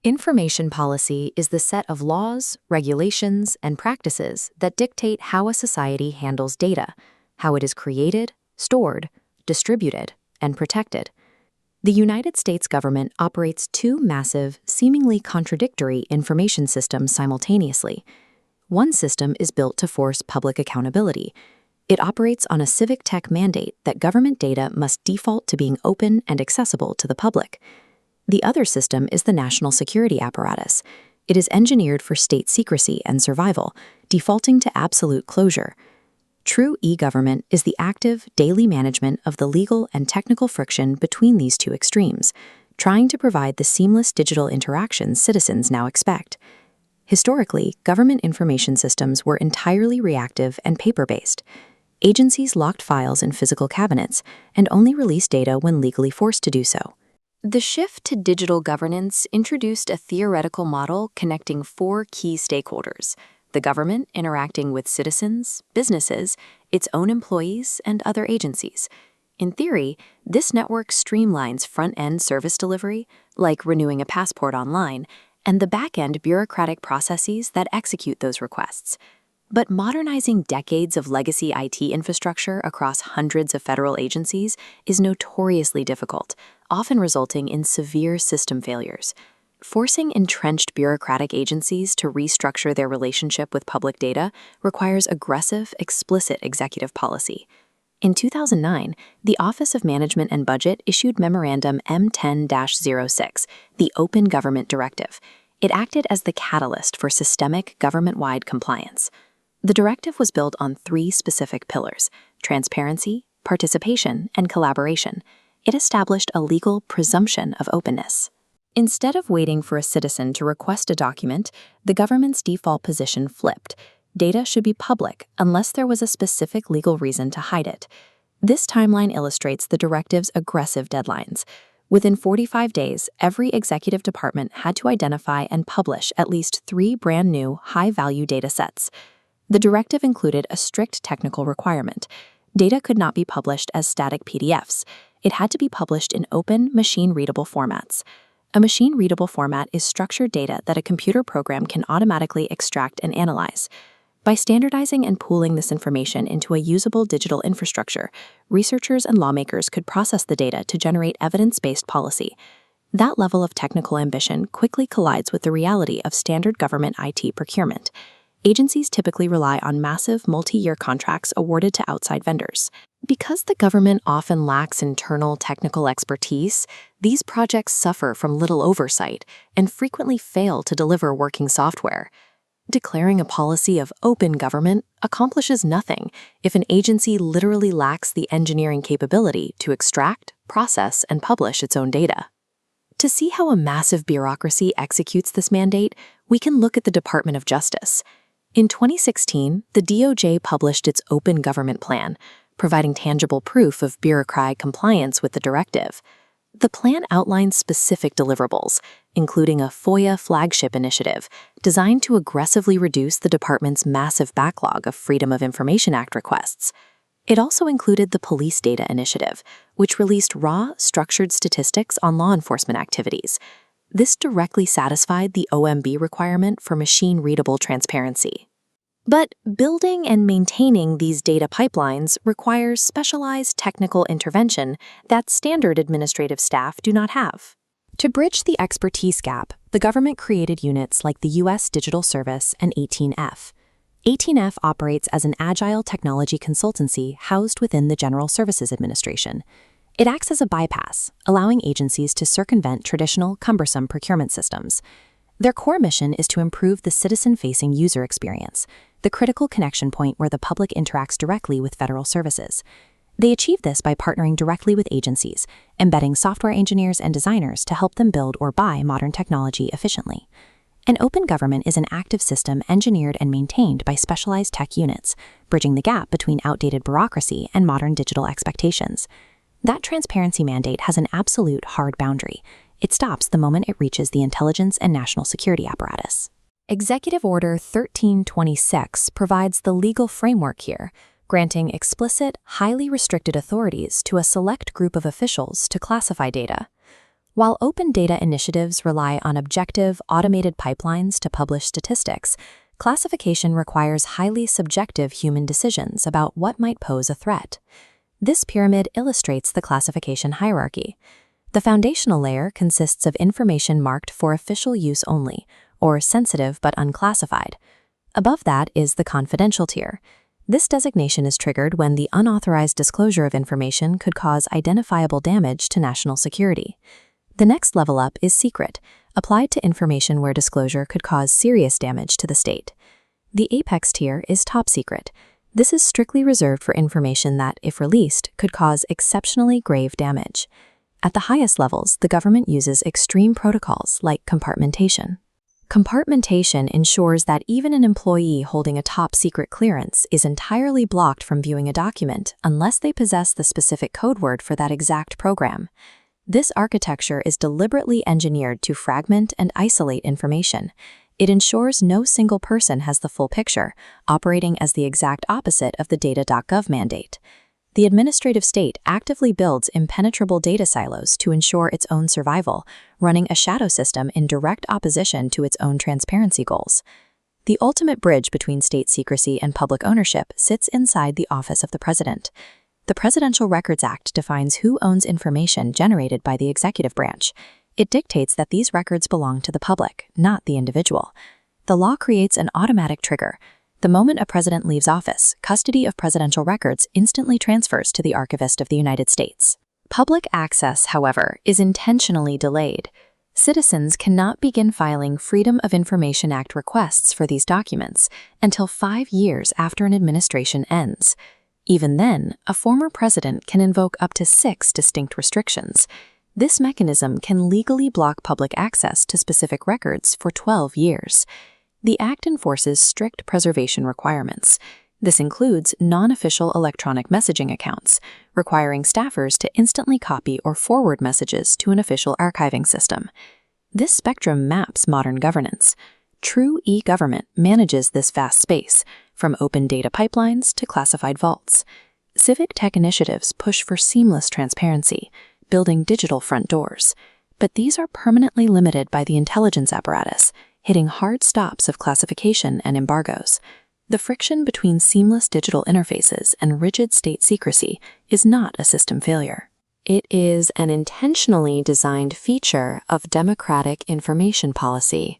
Information policy is the set of laws, regulations, and practices that dictate how a society handles data, how it is created, stored, distributed, and protected. The United States government operates two massive, seemingly contradictory information systems simultaneously. One system is built to force public accountability. It operates on a civic tech mandate that government data must default to being open and accessible to the public. The other system is the national security apparatus. It is engineered for state secrecy and survival, defaulting to absolute closure. True e-government is the active, daily management of the legal and technical friction between these two extremes, trying to provide the seamless digital interactions citizens now expect. Historically, government information systems were entirely reactive and paper-based. Agencies locked files in physical cabinets and only released data when legally forced to do so. The shift to digital governance introduced a theoretical model connecting four key stakeholders: the government interacting with citizens, businesses, its own employees, and other agencies. In theory, this network streamlines front-end service delivery, like renewing a passport online, and the back-end bureaucratic processes that execute those requests. But modernizing decades of legacy IT infrastructure across hundreds of federal agencies is notoriously difficult, often resulting in severe system failures. Forcing entrenched bureaucratic agencies to restructure their relationship with public data requires aggressive, explicit executive policy. In 2009, the Office of Management and Budget issued Memorandum M10-06, the Open Government Directive. It acted as the catalyst for systemic government-wide compliance. The directive was built on three specific pillars: transparency, participation, and collaboration. It established a legal presumption of openness. Instead of waiting for a citizen to request a document, the government's default position flipped. Data should be public unless there was a specific legal reason to hide it. This timeline illustrates the directive's aggressive deadlines. Within 45 days, every executive department had to identify and publish at least 3 brand new, high-value data sets. The directive included a strict technical requirement. Data could not be published as static PDFs. It had to be published in open, machine-readable formats. A machine-readable format is structured data that a computer program can automatically extract and analyze. By standardizing and pooling this information into a usable digital infrastructure, researchers and lawmakers could process the data to generate evidence-based policy. That level of technical ambition quickly collides with the reality of standard government IT procurement. Agencies typically rely on massive multi-year contracts awarded to outside vendors. Because the government often lacks internal technical expertise, these projects suffer from little oversight and frequently fail to deliver working software. Declaring a policy of open government accomplishes nothing if an agency literally lacks the engineering capability to extract, process, and publish its own data. To see how a massive bureaucracy executes this mandate, we can look at the Department of Justice. In 2016, the DOJ published its Open Government Plan, providing tangible proof of bureaucratic compliance with the directive. The plan outlines specific deliverables, including a FOIA flagship initiative designed to aggressively reduce the department's massive backlog of Freedom of Information Act requests. It also included the Police Data Initiative, which released raw, structured statistics on law enforcement activities. This directly satisfied the OMB requirement for machine-readable transparency. But building and maintaining these data pipelines requires specialized technical intervention that standard administrative staff do not have. To bridge the expertise gap, the government created units like the U.S. Digital Service and 18F. 18F operates as an agile technology consultancy housed within the General Services Administration. It acts as a bypass, allowing agencies to circumvent traditional, cumbersome procurement systems. Their core mission is to improve the citizen-facing user experience, the critical connection point where the public interacts directly with federal services. They achieve this by partnering directly with agencies, embedding software engineers and designers to help them build or buy modern technology efficiently. An open government is an active system engineered and maintained by specialized tech units, bridging the gap between outdated bureaucracy and modern digital expectations. That transparency mandate has an absolute hard boundary. It stops the moment it reaches the intelligence and national security apparatus. Executive Order 1326 provides the legal framework here, granting explicit, highly restricted authorities to a select group of officials to classify data. While open data initiatives rely on objective, automated pipelines to publish statistics, classification requires highly subjective human decisions about what might pose a threat. This pyramid illustrates the classification hierarchy. The foundational layer consists of information marked for official use only, or sensitive but unclassified. Above that is the confidential tier. This designation is triggered when the unauthorized disclosure of information could cause identifiable damage to national security. The next level up is secret, applied to information where disclosure could cause serious damage to the state. The apex tier is top secret. This is strictly reserved for information that, if released, could cause exceptionally grave damage. At the highest levels, the government uses extreme protocols like compartmentation. Compartmentation ensures that even an employee holding a top secret clearance is entirely blocked from viewing a document unless they possess the specific code word for that exact program. This architecture is deliberately engineered to fragment and isolate information. It ensures no single person has the full picture, operating as the exact opposite of the data.gov mandate. The administrative state actively builds impenetrable data silos to ensure its own survival, running a shadow system in direct opposition to its own transparency goals. The ultimate bridge between state secrecy and public ownership sits inside the office of the president. The Presidential Records Act defines who owns information generated by the executive branch. It dictates that these records belong to the public, not the individual. The law creates an automatic trigger. The moment a president leaves office, custody of presidential records instantly transfers to the Archivist of the United States. Public access, however, is intentionally delayed. Citizens cannot begin filing Freedom of Information Act requests for these documents until 5 years after an administration ends. Even then, a former president can invoke up to 6 distinct restrictions. This mechanism can legally block public access to specific records for 12 years. The Act enforces strict preservation requirements. This includes non-official electronic messaging accounts, requiring staffers to instantly copy or forward messages to an official archiving system. This spectrum maps modern governance. True e-government manages this vast space, from open data pipelines to classified vaults. Civic tech initiatives push for seamless transparency, building digital front doors. But these are permanently limited by the intelligence apparatus, hitting hard stops of classification and embargoes. The friction between seamless digital interfaces and rigid state secrecy is not a system failure. It is an intentionally designed feature of democratic information policy.